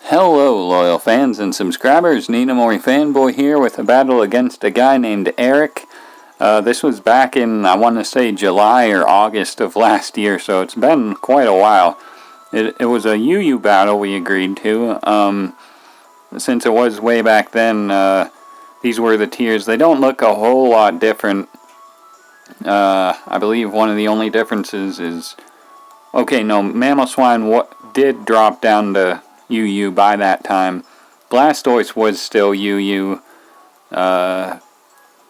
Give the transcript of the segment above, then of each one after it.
Hello, loyal fans and subscribers. Ninamori Fanboy here with a battle against a guy named Erick. This was back in, I want to say, July or August of last year, so it's been quite a while. It was a UU battle we agreed to. Since it was way back then, these were the tiers. They don't look a whole lot different. I believe one of the only differences is... Okay, no, Mammal Swine did drop down to UU by that time. Blastoise was still UU.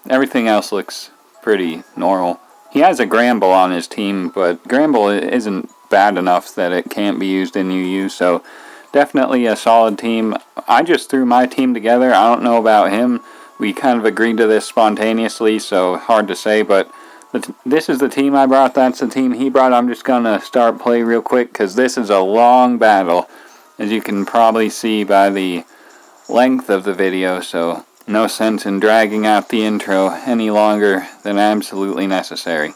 Everything else looks pretty normal. He has a Gramble on his team, but Gramble isn't bad enough that it can't be used in UU, so definitely a solid team. I just threw my team together. I don't know about him. We kind of agreed to this spontaneously, so hard to say, but this is the team I brought. That's the team he brought. I'm just going to start play real quick because this is a long battle, as you can probably see by the length of the video, so no sense in dragging out the intro any longer than absolutely necessary.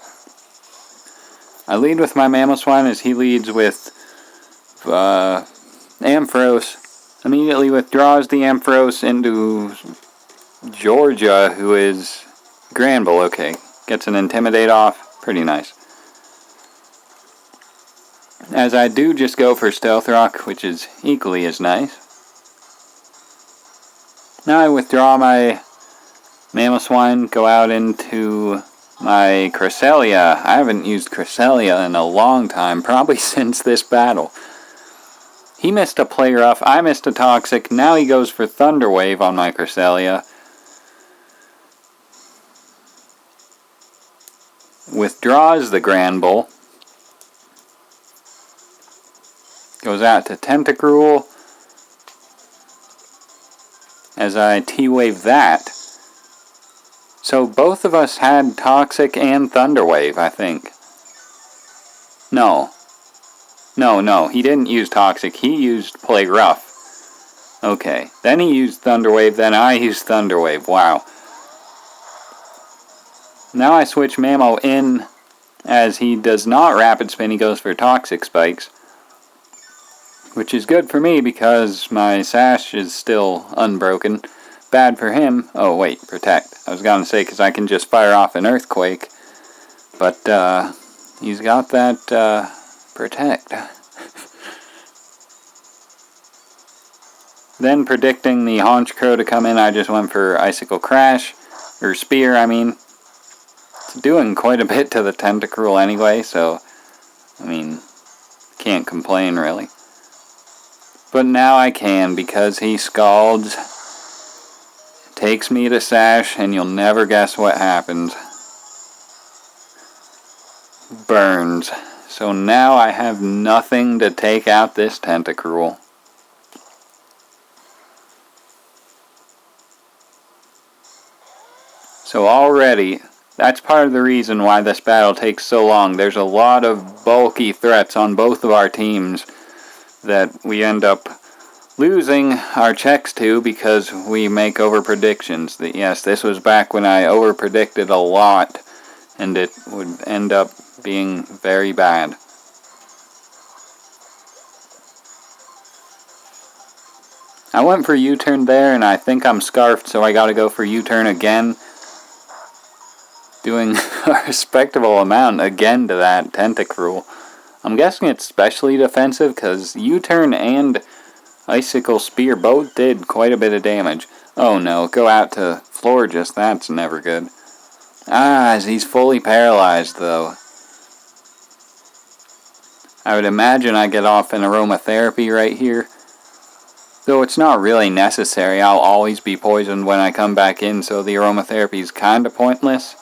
I lead with my Mammal Swine as he leads with Ampharos. Immediately withdraws the Ampharos into Georgia, who is Granville. Okay, gets an Intimidate off. Pretty nice. As I do just go for Stealth Rock, which is equally as nice. Now I withdraw my Mammal Swine, go out into my Cresselia. I haven't used Cresselia in a long time, probably since this battle. He missed a Play Rough, I missed a Toxic, now he goes for Thunder Wave on my Cresselia. Withdraws the Granbull. Goes out to Tentacruel. As I T-Wave that. So both of us had Toxic and Thunder Wave, I think. No, he didn't use Toxic. He used Play Rough. Okay, then he used Thunder Wave, then I used Thunder Wave. Wow. Now I switch Mamo in, as he does not Rapid Spin, he goes for Toxic Spikes. Which is good for me because my Sash is still unbroken. Bad for him. Oh wait, Protect. I was going to say because I can just fire off an Earthquake. But he's got that Protect. Then predicting the Haunch Crow to come in, I just went for Icicle Crash. Or Spear, I mean. It's doing quite a bit to the Tentacruel anyway, so... I mean, can't complain really. But now I can, because he Scalds, takes me to Sash, and you'll never guess what happens. Burns. So now I have nothing to take out this Tentacruel. So already, that's part of the reason why this battle takes so long. There's a lot of bulky threats on both of our teams that we end up losing our checks to because we make over predictions. Yes, this was back when I over predicted a lot and it would end up being very bad. I went for U-turn there and I think I'm scarfed, so I gotta go for U-turn again. Doing a respectable amount again to that Tentacruel. I'm guessing it's specially defensive because U-turn and Icicle Spear both did quite a bit of damage. Oh no, go out to Florges, that's never good. As he's fully paralyzed though. I would imagine I get off an Aromatherapy right here. Though it's not really necessary, I'll always be poisoned when I come back in, so the Aromatherapy is kinda pointless.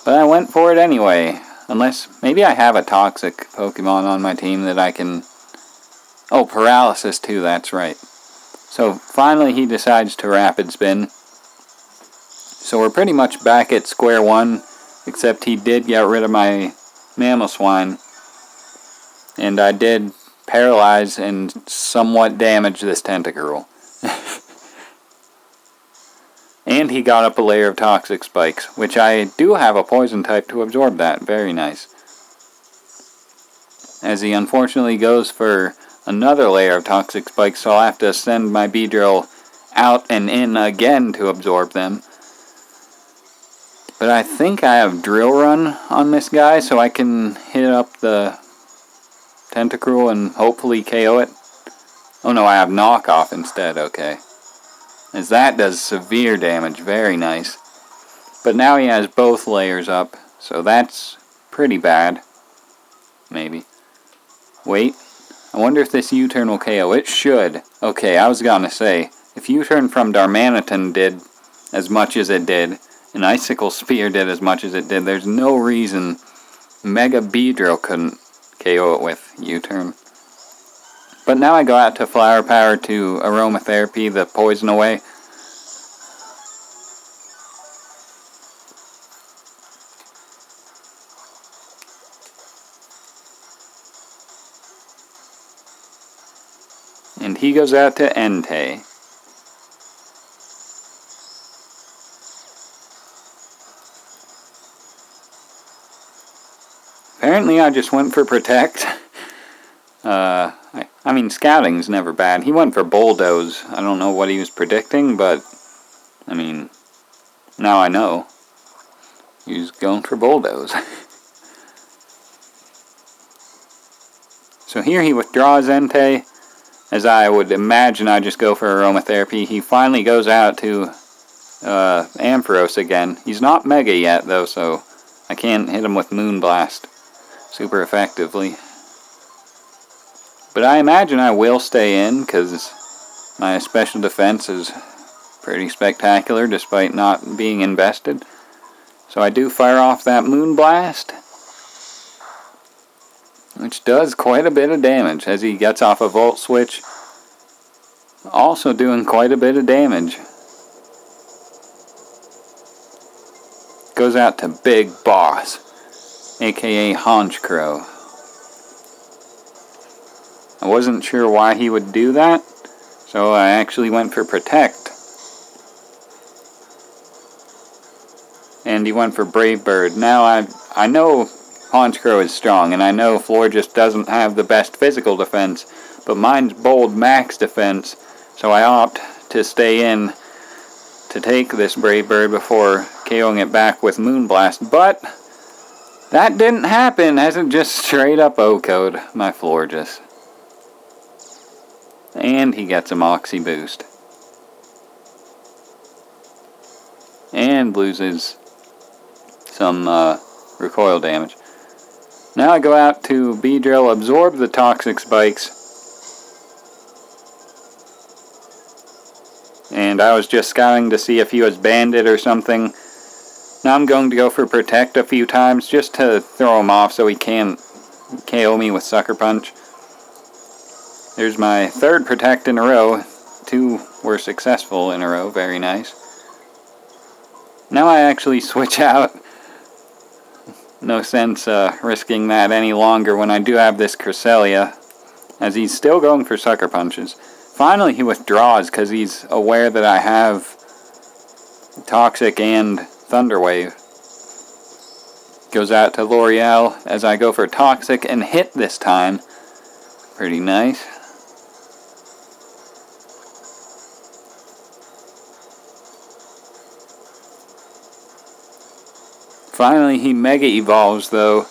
But I went for it anyway. Unless, maybe I have a Toxic Pokemon on my team that I can... Oh, Paralysis too, that's right. So, finally he decides to Rapid Spin. So we're pretty much back at square one, except he did get rid of my Mammal Swine. And I did paralyze and somewhat damage this Tentacruel. And he got up a layer of Toxic Spikes, which I do have a Poison type to absorb that. Very nice. As he unfortunately goes for another layer of toxic spikes, so I'll have to send my Beedrill out and in again to absorb them. But I think I have Drill Run on this guy, so I can hit up the Tentacruel and hopefully KO it. Oh no, I have Knockoff instead, okay. As that does severe damage, very nice. But now he has both layers up, so that's pretty bad. Maybe. Wait, I wonder if this U-turn will KO. It should. Okay, I was gonna say, if U-turn from Darmanitan did as much as it did, and Icicle Spear did as much as it did, there's no reason Mega Beedrill couldn't KO it with U-turn. But now I go out to Flower Power to Aromatherapy the poison away. And he goes out to Entei. Apparently I just went for Protect. I mean, Scouting's never bad. He went for Bulldoze. I don't know what he was predicting, but, I mean, now I know. He was going for Bulldoze. So here he withdraws Entei. As I would imagine, I just go for Aromatherapy. He finally goes out to Ampharos again. He's not Mega yet, though, so I can't hit him with Moonblast super effectively. But I imagine I will stay in, because my special defense is pretty spectacular, despite not being invested. So I do fire off that Moonblast, which does quite a bit of damage as he gets off a Volt Switch. Also doing quite a bit of damage. Goes out to Big Boss, aka Honchkrow. I wasn't sure why he would do that, so I actually went for Protect. And he went for Brave Bird. Now I know Honchkrow is strong, and I know Florges doesn't have the best physical defense, but mine's bold max defense, so I opt to stay in to take this Brave Bird before KOing it back with Moonblast. But that didn't happen, as it just straight up O-code my Florges. And he gets a Moxie boost. And loses some recoil damage. Now I go out to Beedrill, absorb the Toxic Spikes. And I was just scouting to see if he was banded or something. Now I'm going to go for Protect a few times just to throw him off so he can't KO me with Sucker Punch. There's my third Protect in a row. 2 were successful in a row. Very nice. Now I actually switch out. No sense risking that any longer when I do have this Cresselia, as he's still going for Sucker Punches. Finally he withdraws because he's aware that I have Toxic and Thunder Wave. Goes out to L'Oreal as I go for Toxic and hit this time. Pretty nice. Finally, he Mega Evolves, though,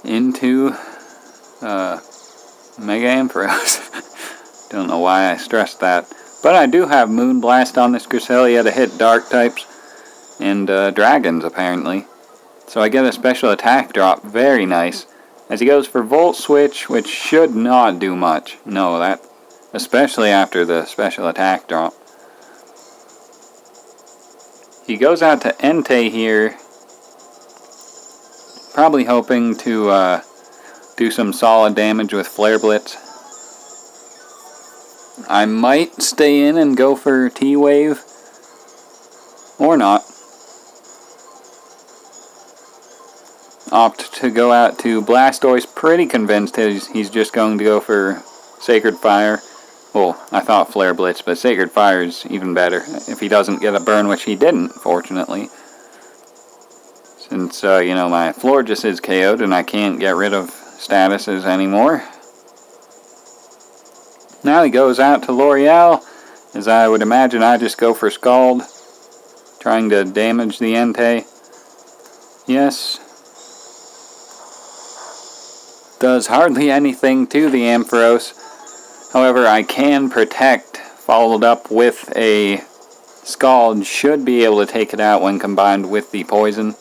into Mega Ampharos. Don't know why I stressed that. But I do have Moonblast on this Cresselia to hit Dark types and Dragons, apparently. So I get a special attack drop. Very nice. As he goes for Volt Switch, which should not do much. No, that, especially after the special attack drop. He goes out to Entei here, probably hoping to do some solid damage with Flare Blitz. I might stay in and go for T-Wave, or not. Opt to go out to Blastoise, pretty convinced he's just going to go for Sacred Fire. Well, I thought Flare Blitz, but Sacred Fire is even better if he doesn't get a burn, which he didn't, fortunately. Since, you know, my floor just is KO'd and I can't get rid of statuses anymore. Now he goes out to L'Oreal, as I would imagine I just go for Scald, trying to damage the Entei. Yes. Does hardly anything to the Ampharos. However, I can protect, followed up with a Scald, should be able to take it out when combined with the poison.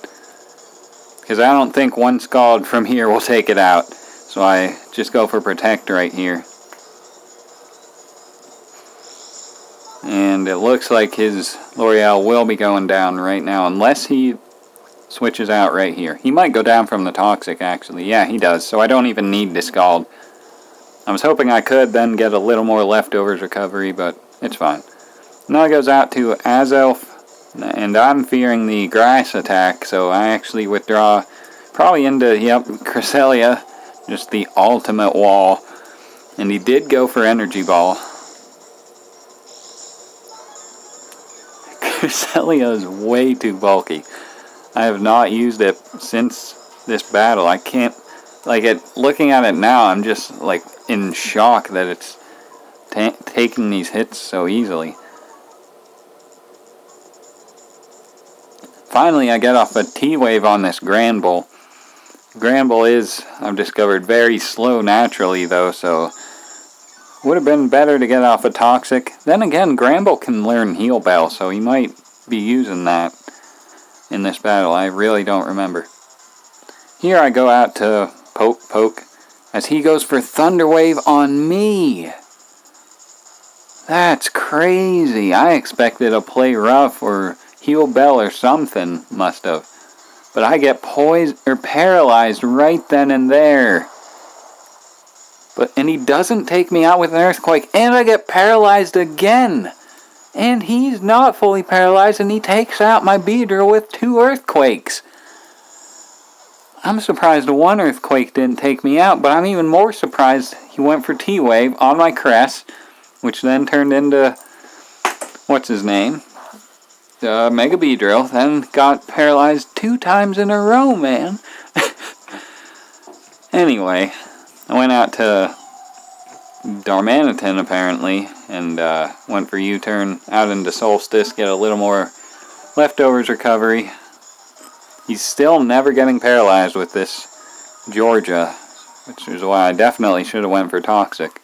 Because I don't think one Scald from here will take it out. So I just go for Protect right here. And it looks like his L'Oreal will be going down right now, unless he switches out right here. He might go down from the Toxic, actually. Yeah, he does, so I don't even need to Scald. I was hoping I could then get a little more leftovers recovery, but it's fine. Now it goes out to Azelf, and I'm fearing the Grass attack, so I actually withdraw probably into, yep, Cresselia, just the ultimate wall. And he did go for Energy Ball. Cresselia is way too bulky. I have not used it since this battle. I can't, like, looking at it now, I'm just, like, in shock that it's taking these hits so easily. Finally, I get off a T-Wave on this Granbull. Granbull is, I've discovered, very slow naturally, though, so would have been better to get off a Toxic. Then again, Granbull can learn Heal Bell, so he might be using that in this battle. I really don't remember. Here I go out to Poke, as he goes for Thunder Wave on me. That's crazy. I expected a Play Rough or Heal Bell or something, must have. But I get paralyzed right then and there. And he doesn't take me out with an Earthquake, and I get paralyzed again. And he's not fully paralyzed, and he takes out my Beedrill with 2 Earthquakes. I'm surprised one Earthquake didn't take me out, but I'm even more surprised he went for T-Wave on my Crest, which then turned into, what's his name? Mega Beedrill, then got paralyzed 2 times in a row, man. Anyway, I went out to Darmanitan apparently, and went for U-turn out into Solstice, get a little more leftovers recovery. He's still never getting paralyzed with this Georgia, which is why I definitely should have went for Toxic.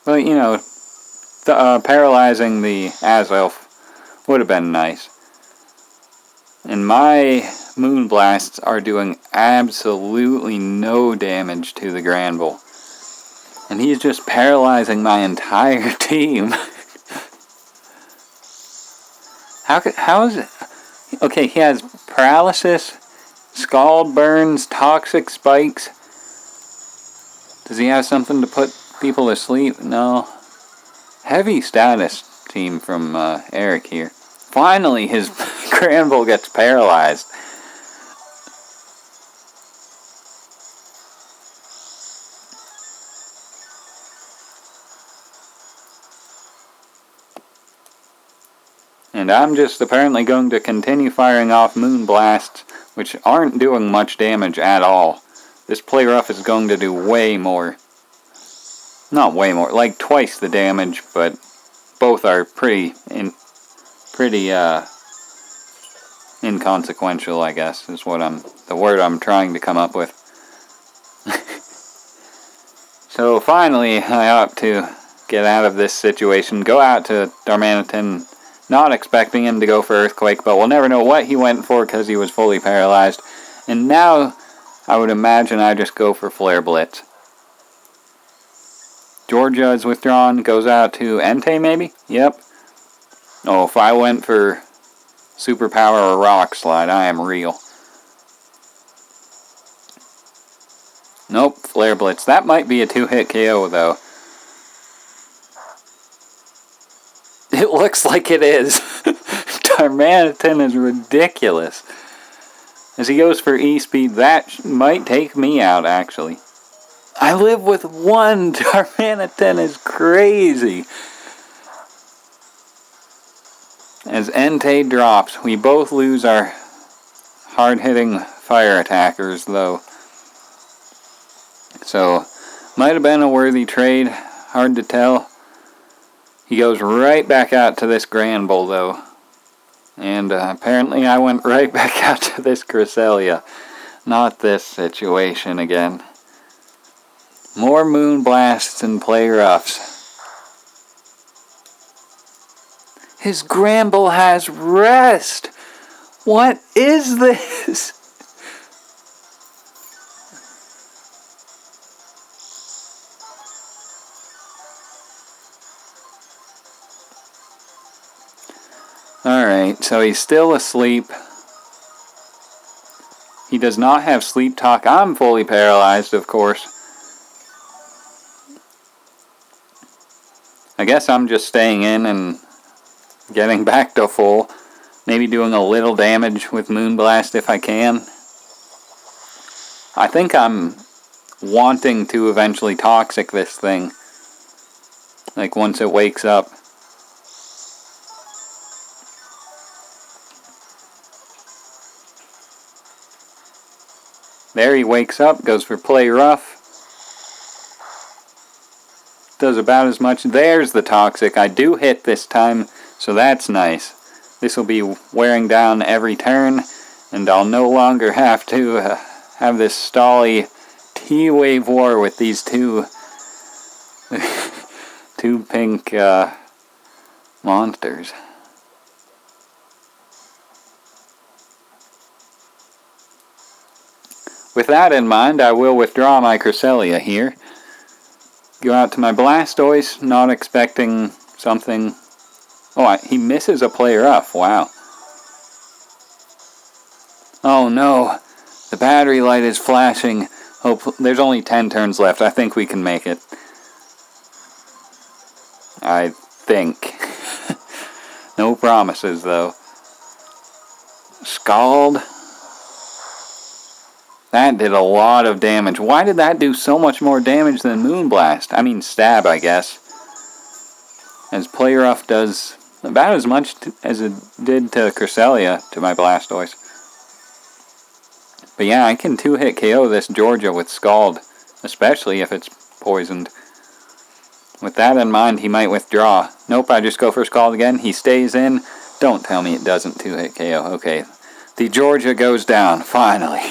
But, you know, paralyzing the Azelf would have been nice. And my Moonblasts are doing absolutely no damage to the Granbull. And he's just paralyzing my entire team. How is it? Okay, he has Paralysis, Scald Burns, Toxic Spikes. Does he have something to put people to sleep? No. Heavy status team from Erick here. Finally, his Granbull gets paralyzed. And I'm just apparently going to continue firing off Moonblasts, which aren't doing much damage at all. This Play Rough is going to do way more. Not way more, like twice the damage, but both are pretty inconsequential, I guess, is the word I'm trying to come up with. So finally, I opt to get out of this situation, go out to Darmanitan, not expecting him to go for Earthquake, but we'll never know what he went for because he was fully paralyzed. And now, I would imagine I just go for Flare Blitz. Georgia is withdrawn, goes out to Entei maybe? Yep. Oh, if I went for Superpower or Rock Slide, I am real. Nope, Flare Blitz. That might be a 2-hit KO though. It looks like it is. Darmanitan is ridiculous. As he goes for E-Speed, that might take me out, actually. I live with 1. Darmanitan is crazy. As Entei drops, we both lose our hard-hitting fire attackers, though. So, might have been a worthy trade. Hard to tell. He goes right back out to this Granbull, though. And apparently I went right back out to this Cresselia. Not this situation again. More Moonblasts and Play Roughs. His Granbull has rest! What is this? Alright, so he's still asleep. He does not have sleep talk. I'm fully paralyzed, of course. I guess I'm just staying in and getting back to full. Maybe doing a little damage with Moonblast if I can. I think I'm wanting to eventually toxic this thing. Like once it wakes up. There he wakes up, goes for Play Rough. Does about as much. There's the toxic. I do hit this time, so that's nice. This will be wearing down every turn, and I'll no longer have to have this stally T-Wave war with these two pink monsters. With that in mind, I will withdraw my Cresselia here. Go out to my Blastoise, not expecting something. Oh, he misses a Play Rough. Wow. Oh no, the battery light is flashing. There's only 10 turns left. I think we can make it. I think. No promises, though. Scald. That did a lot of damage. Why did that do so much more damage than Moonblast? I mean, Stab, I guess. As Play Rough does about as much as it did to Cresselia, to my Blastoise. But yeah, I can 2-hit KO this Georgia with Scald, especially if it's poisoned. With that in mind, he might withdraw. Nope, I just go for Scald again. He stays in. Don't tell me it doesn't 2-hit KO. Okay, the Georgia goes down, finally.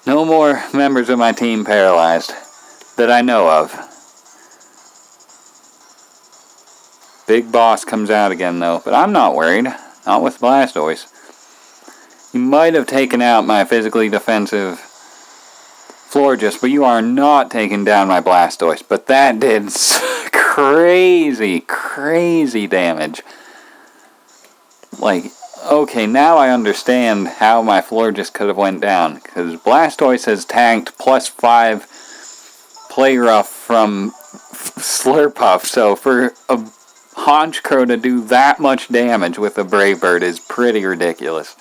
No more members of my team paralyzed that I know of. Big Boss comes out again, though, but I'm not worried. Not with Blastoise. You might have taken out my physically defensive Florges, but you are not taking down my Blastoise. But that did crazy, crazy damage. Like, okay, now I understand how my Florges could have went down. Because Blastoise has tanked +5 Play Rough from Slurpuff. So for a Honchcrow to do that much damage with a Brave Bird is pretty ridiculous.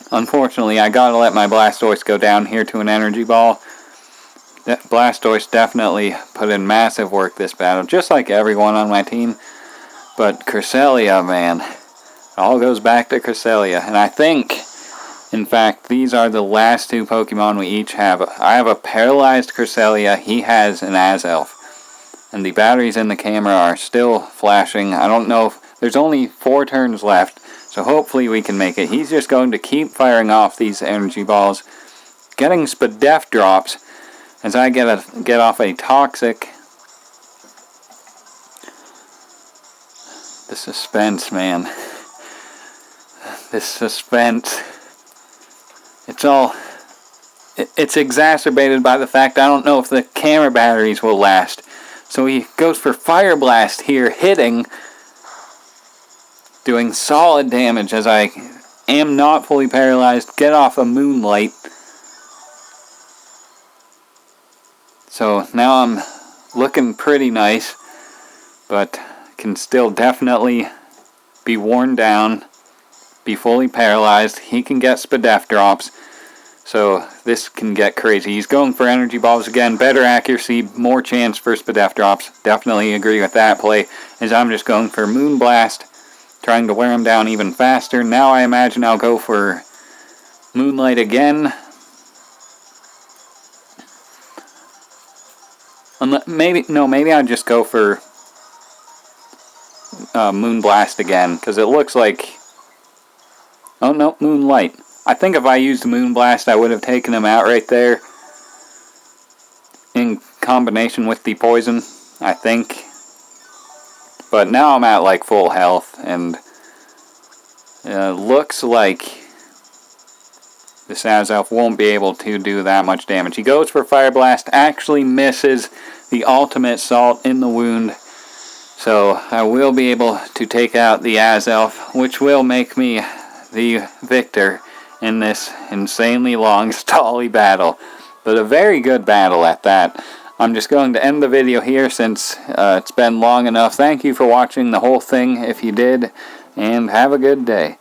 Unfortunately, I gotta let my Blastoise go down here to an Energy Ball. Blastoise definitely put in massive work this battle, just like everyone on my team. But Cresselia, man, it all goes back to Cresselia. And I think, in fact, these are the last two Pokemon we each have. I have a paralyzed Cresselia, he has an Azelf. And the batteries in the camera are still flashing. I don't know if there's only 4 turns left. So hopefully we can make it. He's just going to keep firing off these energy balls. Getting Spadef drops as I get off a toxic. The suspense, man. This suspense. It's exacerbated by the fact I don't know if the camera batteries will last. So he goes for Fire Blast here, hitting, doing solid damage as I am not fully paralyzed. Get off a Moonlight. So now I'm looking pretty nice, but can still definitely be worn down, be fully paralyzed. He can get Spadef drops. So this can get crazy. He's going for energy balls again. Better accuracy, more chance for Spadef drops. Definitely agree with that play. As I'm just going for Moonblast trying to wear him down even faster. Now I imagine I'll go for Moonlight again. Maybe I'll just go for Moonblast again, because it looks like... Oh no, Moonlight. I think if I used Moonblast, I would have taken him out right there. In combination with the poison, I think. But now I'm at like full health, and looks like this Azelf won't be able to do that much damage. He goes for Fire Blast, actually misses the ultimate salt in the wound. So I will be able to take out the Azelf, which will make me the victor in this insanely long, stally battle. But a very good battle at that. I'm just going to end the video here since it's been long enough. Thank you for watching the whole thing if you did, and have a good day.